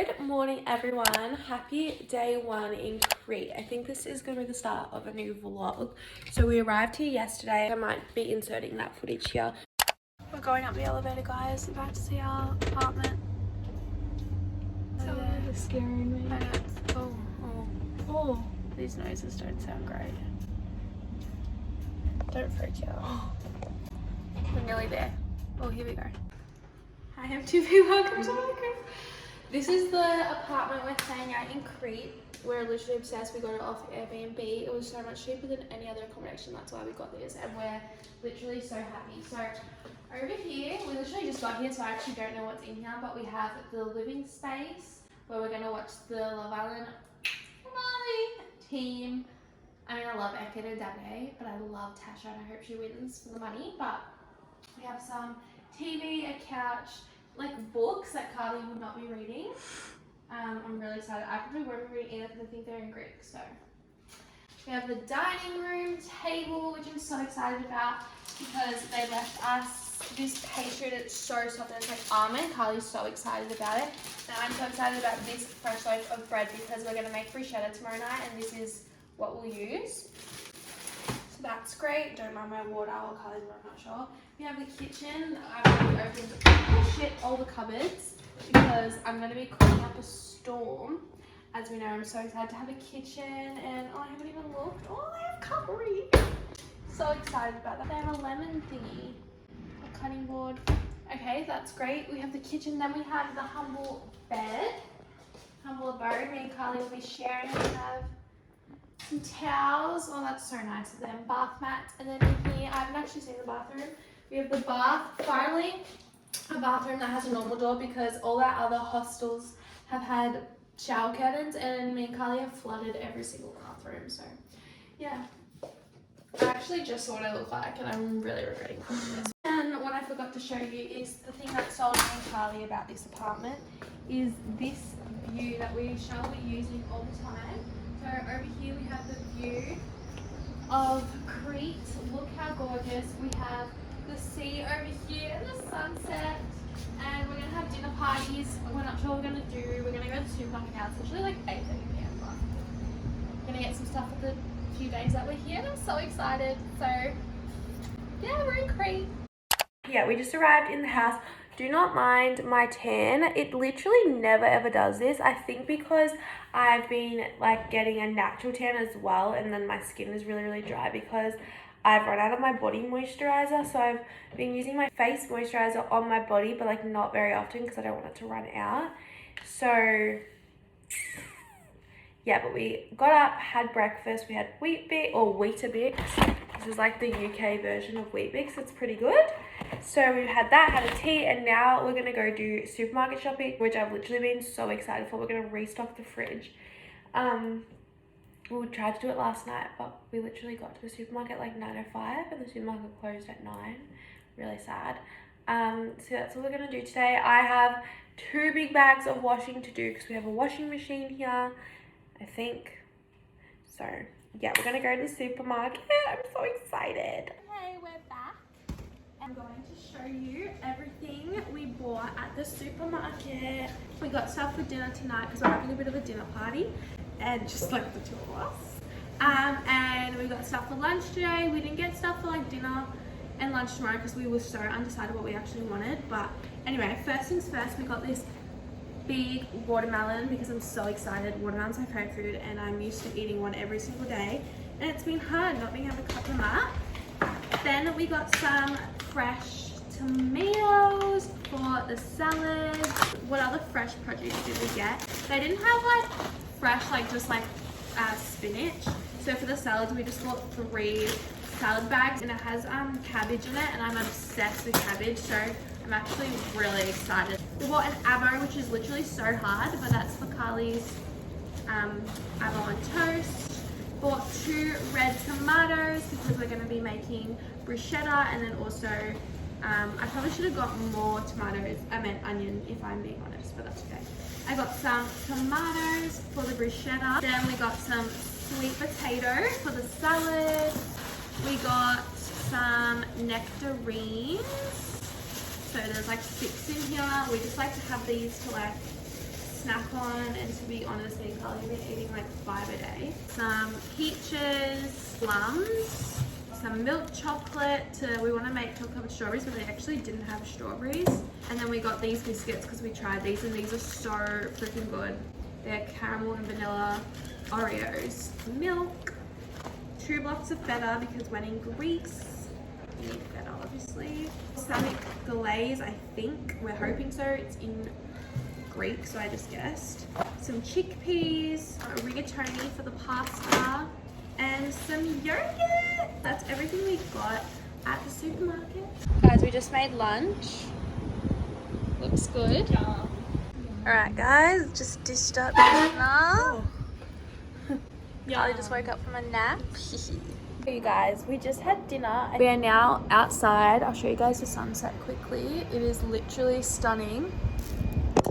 Good morning, everyone. Happy day one in Crete. I think this is going to be the start of a new vlog. So we arrived here yesterday. I might be inserting that footage here. We're going up the elevator, guys. About to see our apartment. Someone is scaring me. I know. Oh. These noises don't sound great. Don't freak out. We're nearly there. Oh, here we go. Hi, MTV. Welcome to my crib. This is the apartment we're staying at in Crete. We're literally obsessed. We got it off Airbnb. It was so much cheaper than any other accommodation. That's why we got this, and we're literally so happy. So over here, we literally just got here, so I actually don't know what's in here, but we have the living space where we're going to watch the Love Island finale team. I mean, I love Eket and Dade, but I love Tasha, and I hope she wins for the money. But we have some TV, a couch, like books that Carly would not be reading. I'm really excited. I probably won't be reading either because I think they're in Greek. So we have the dining room table, which I'm so excited about because they left us this pastry that's so soft and it's like almond. Carly's so excited about it. And I'm so excited about this fresh loaf of bread because we're going to make bruschetta tomorrow night, and this is what we'll use. So that's great. Don't mind my water or Carly's water, I'm not sure. We have the kitchen. I've already opened all the cupboards because I'm going to be cooking up a storm. As we know, I'm so excited to have a kitchen, and I haven't even looked. Oh, they have cutlery. So excited about that. They have a lemon thingy, a cutting board. Okay, that's great. We have the kitchen. Then we have the humble bed, humble abode. Me and Carly will be sharing. We have some towels. Oh, that's so nice of them. Bath mats. And then in here, I haven't actually seen the bathroom. We have the bath. Finally, a bathroom that has a normal door because all our other hostels have had shower curtains, and me and Carly have flooded every single bathroom. So, yeah. I actually just saw what I look like, and I'm really regretting this. And what I forgot to show you is the thing that sold me and Carly about this apartment is this view that we shall be using all the time. So over here we have the view of Crete. Look how gorgeous. We have the sea over here and the sunset. And we're going to have dinner parties. We're not sure what we're going to do. We're going to go to the supermarket now. It's literally like 8:30 p.m. but we're going to get some stuff for the few days that we're here. And I'm so excited. So yeah, we're in Crete. Yeah, we just arrived in the house. Do not mind my tan. It literally never ever does this. I think because I've been like getting a natural tan as well, and then my skin is really dry because I've run out of my body moisturizer. So I've been using my face moisturizer on my body, but like not very often because I don't want it to run out. So yeah, but we got up, had breakfast. We had Weetabix. This is like the UK version of Weetabix. It's pretty good. So we've had that, had a tea, and now we're gonna go do supermarket shopping, which I've literally been so excited for. We're gonna restock the fridge. We tried to do it last night, but we literally got to the supermarket like 9:05 and the supermarket closed at 9. Really sad. So that's what we're gonna do today. I have 2 big bags of washing to do because we have a washing machine here, I think. So yeah, we're gonna go to the supermarket. I'm so excited. Hey, we're back. I'm going to show you everything we bought at the supermarket. We got stuff for dinner tonight because we're having a bit of a dinner party, and just like the two of us. And we got stuff for lunch today. We didn't get stuff for like dinner and lunch tomorrow because we were so undecided what we actually wanted. But anyway, first things first, we got this big watermelon because I'm so excited. Watermelon's my favorite food, and I'm used to eating one every single day, and it's been hard not being able to cut them up. Then we got some fresh tomatoes for the salad. What other fresh produce did we get? They didn't have like fresh, like just like spinach. So for the salads, we just bought 3 salad bags, and it has cabbage in it, and I'm obsessed with cabbage, so I'm actually really excited. We bought an avo, which is literally so hard, but that's for Carly's avo on toast. Bought 2 red tomatoes because we're going to be making bruschetta, and then also I probably should have got more tomatoes. I meant onion, if I'm being honest, but that's okay. I got some tomatoes for the bruschetta. Then we got some sweet potato for the salad. We got some nectarines. So there's like 6 in here. We just like to have these to like snack bacon, and to be honest, me and Carly have been eating like 5 a day. Some peaches, plums, some milk chocolate. We want to make chocolate with strawberries, but they actually didn't have strawberries. And then we got these biscuits because we tried these, and these are so freaking good. They're caramel and vanilla Oreos. Milk, 2 blocks of feta because when in Greece, you need feta obviously. Balsamic glaze, I think. We're hoping so. It's in Greek, so I just guessed. Some chickpeas, a rigatoni for the pasta, and some yogurt. That's everything we got at the supermarket. Guys, we just made lunch. Looks good. Yeah. Alright guys, just dished up dinner. Yeah. I just woke up from a nap. You guys, we just had dinner. We are now outside. I'll show you guys the sunset quickly. It is literally stunning.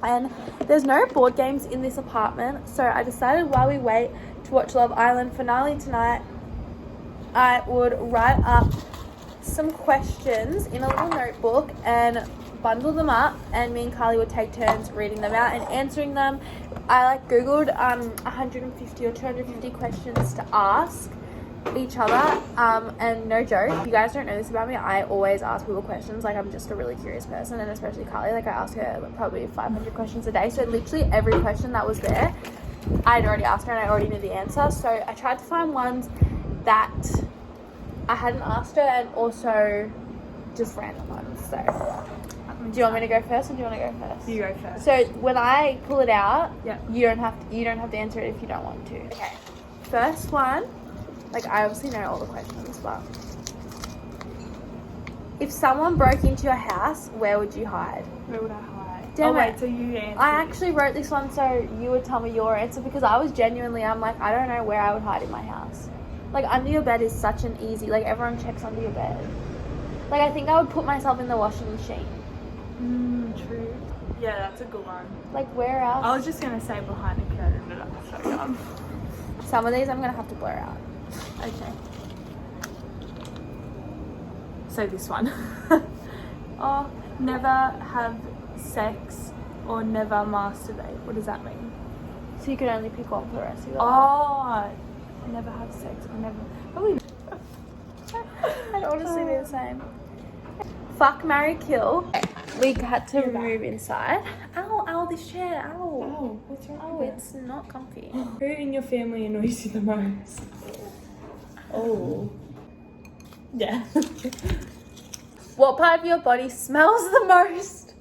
And there's no board games in this apartment, so I decided while we wait to watch Love Island finale tonight, I would write up some questions in a little notebook and bundle them up, and me and Carly would take turns reading them out and answering them. I like googled 150 or 250 questions to ask each other, and no joke, if you guys don't know this about me, I always ask people questions. Like, I'm just a really curious person, and especially Carly, like I ask her like, probably 500 questions a day, so literally every question that was there I'd already asked her and I already knew the answer. So I tried to find ones that I hadn't asked her and also just random ones. So do you want me to go first, or do you want to go first? You go first. So when I pull it out, yeah, you don't have to answer it if you don't want to. Okay. First one, like I obviously know all the questions, but if someone broke into your house, where would you hide? Where would I hide? Damn it. Wait, so you answer. I actually wrote this one so you would tell me your answer, because I was genuinely, I'm like, I don't know where I would hide in my house. Like, under your bed is such an easy, like everyone checks under your bed. Like, I think I would put myself in the washing machine. True. Yeah, that's a good one. Like, where else? I was just going to say behind a curtain, but I'm so dumb. Some of these I'm going to have to blur out. Okay. So this one. Oh, never have sex or never masturbate. What does that mean? So you can only pick one for the rest of your life. Oh, never have sex or never... Probably... I'd honestly be the same. Fuck, marry, kill. We had to move inside. Ow, this chair, ow. Oh, what's wrong? Oh, it's not comfy. Who in your family annoys you the most? Oh. Yeah. What part of your body smells the most?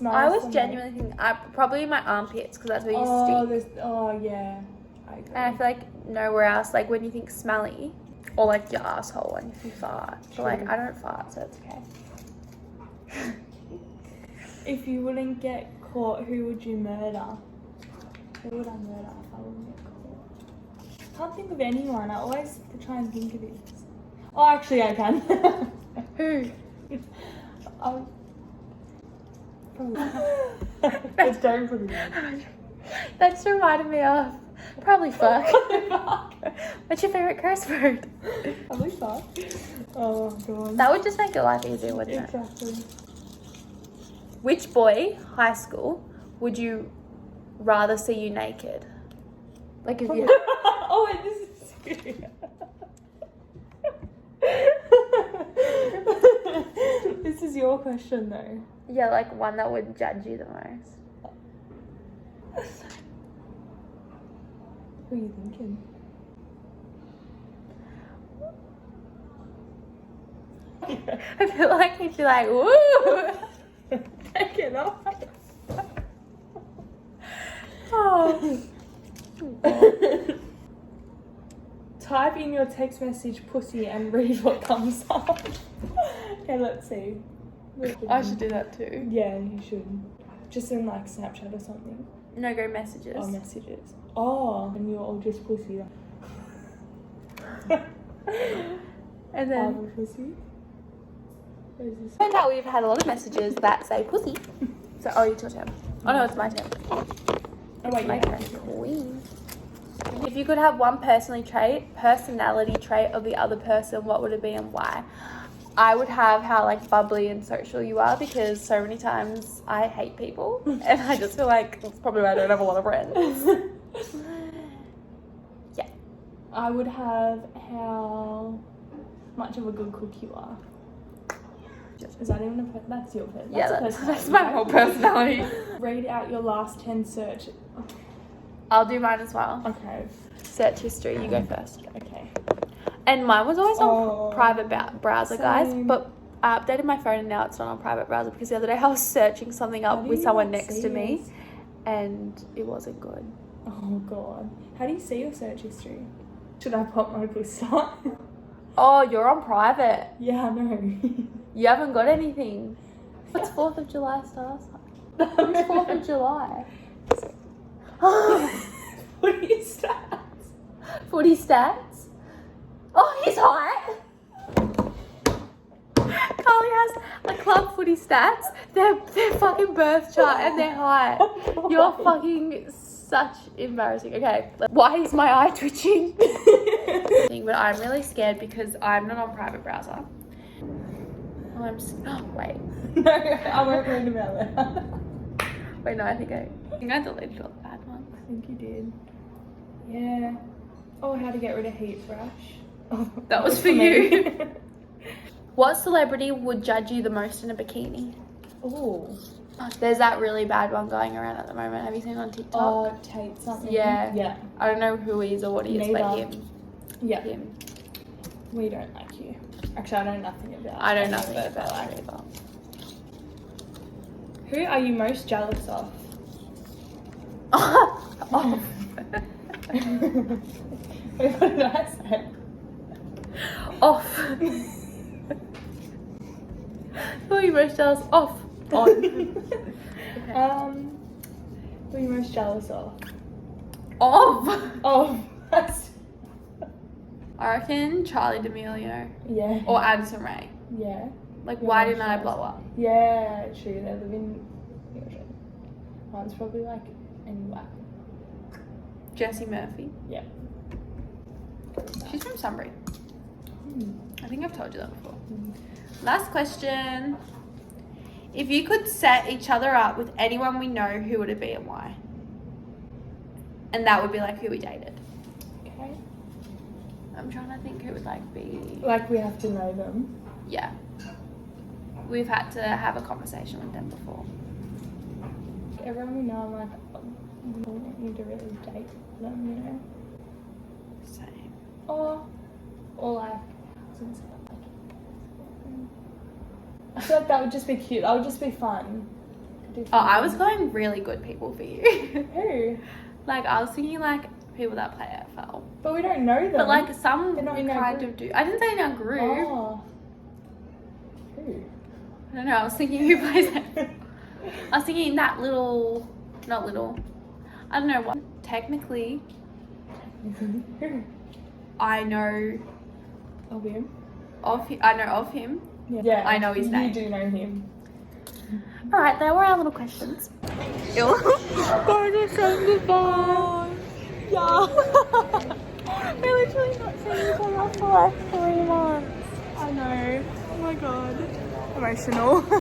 I was genuinely thinking, probably my armpits, because that's where you stink. Oh, yeah. I agree. And I feel like nowhere else, like when you think smelly, or like your asshole when you fart. But like, I don't fart, so it's okay. If you wouldn't get caught, who would you murder? Who would I murder if I wouldn't get caught? I can't think of anyone. I always try and think of it. Oh, actually, I can. Who? It's don't put it in. That's reminded me of probably fuck. What's your favourite curse word? Probably fuck. Oh, God. That would just make your life easier, wouldn't it? Exactly. Which boy, high school, would you rather see you naked? Like if you... Oh, wait, this is serious. This is your question, though. Yeah, like one that would judge you the most. Who are you thinking? I feel like he'd be like, woo! Take it off. Oh. Type in your text message pussy and read what comes up. Okay, let's see. I should do that too. Yeah, you should. Just in like Snapchat or something. No, go messages. Oh, messages. Oh, and you're all just pussy. And then pussy. Turned out we've had a lot of messages that say pussy. So, oh, it's your turn. Oh no, it's my turn. Oh wait, my turn. Queen. If you could have one personality trait of the other person, what would it be and why? I would have how like bubbly and social you are, because so many times I hate people and I just feel like that's probably why I don't have a lot of friends. Yeah. I would have how much of a good cook you are. Is that even that's your person? Yeah, that's my whole personality. Read out your last 10 search. I'll do mine as well. Okay. Search history, you go first. Okay. And mine was always on private browser, same. guys, but I updated my phone and now it's not on private browser, because the other day I was searching something up with someone next to me and it wasn't good. Oh god. How do you see your search history? Should I pop my pussy on? Oh, you're on private. Yeah, I know. You haven't got anything. What's 4th of July stars? Who's 4th of July? Footy stats. Footy stats? Oh, he's hot. Carly has a club footy stats, their fucking birth chart and their height. You're fucking such embarrassing. Okay, why is my eye twitching? But I'm really scared because I'm not on private browser. Wait. No, I won't read about that. Wait, no, I think I deleted all the bad ones. I think you did. Yeah. Oh, how to get rid of heat rash. Oh, that was for you. What celebrity would judge you the most in a bikini? Oh. There's that really bad one going around at the moment. Have you seen it on TikTok? Oh, Tate something. Yeah. Yeah. I don't know who he is or what he is, but him. Yeah. Him. We don't like you. Actually, I know nothing about I know nothing about that either. Who are you most jealous of? Oh. What did I say? Off. Who are you most jealous of? On. Okay. Who are you most jealous of? Of. Of. I reckon Charlie D'Amelio. Yeah. Or Addison Rae. Yeah. Like, why didn't I blow up? Yeah, true. They live in the ocean. Mine's probably like anywhere. Jessie Murphy. Yeah. She's from Sunbury. I think I've told you that before. Mm. Last question. If you could set each other up with anyone we know, who would it be and why? And that would be like who we dated. Okay. I'm trying to think who would like be. Like we have to know them. Yeah. We've had to have a conversation with them before. Everyone we know, I'm like, we don't need to really date them, you know? Same. Or like, I feel like that would just be cute. That would just be fun. Oh, I was going really good people for you. Who? Like, I was thinking like people that play AFL. But we don't know them. But like some They're not we in our kind group. of do. I didn't say in our group. Oh. Who? I don't know. I was thinking who plays AFL. I was thinking that little, not little. I don't know what. Technically, Who? I know Of him? I know of him. Yeah. I know his name. You do know him. All right, there were our little questions. Guys, we're saying goodbye. Yeah. We're literally not seeing each other for like 3 months. I know. Oh my god. Emotional.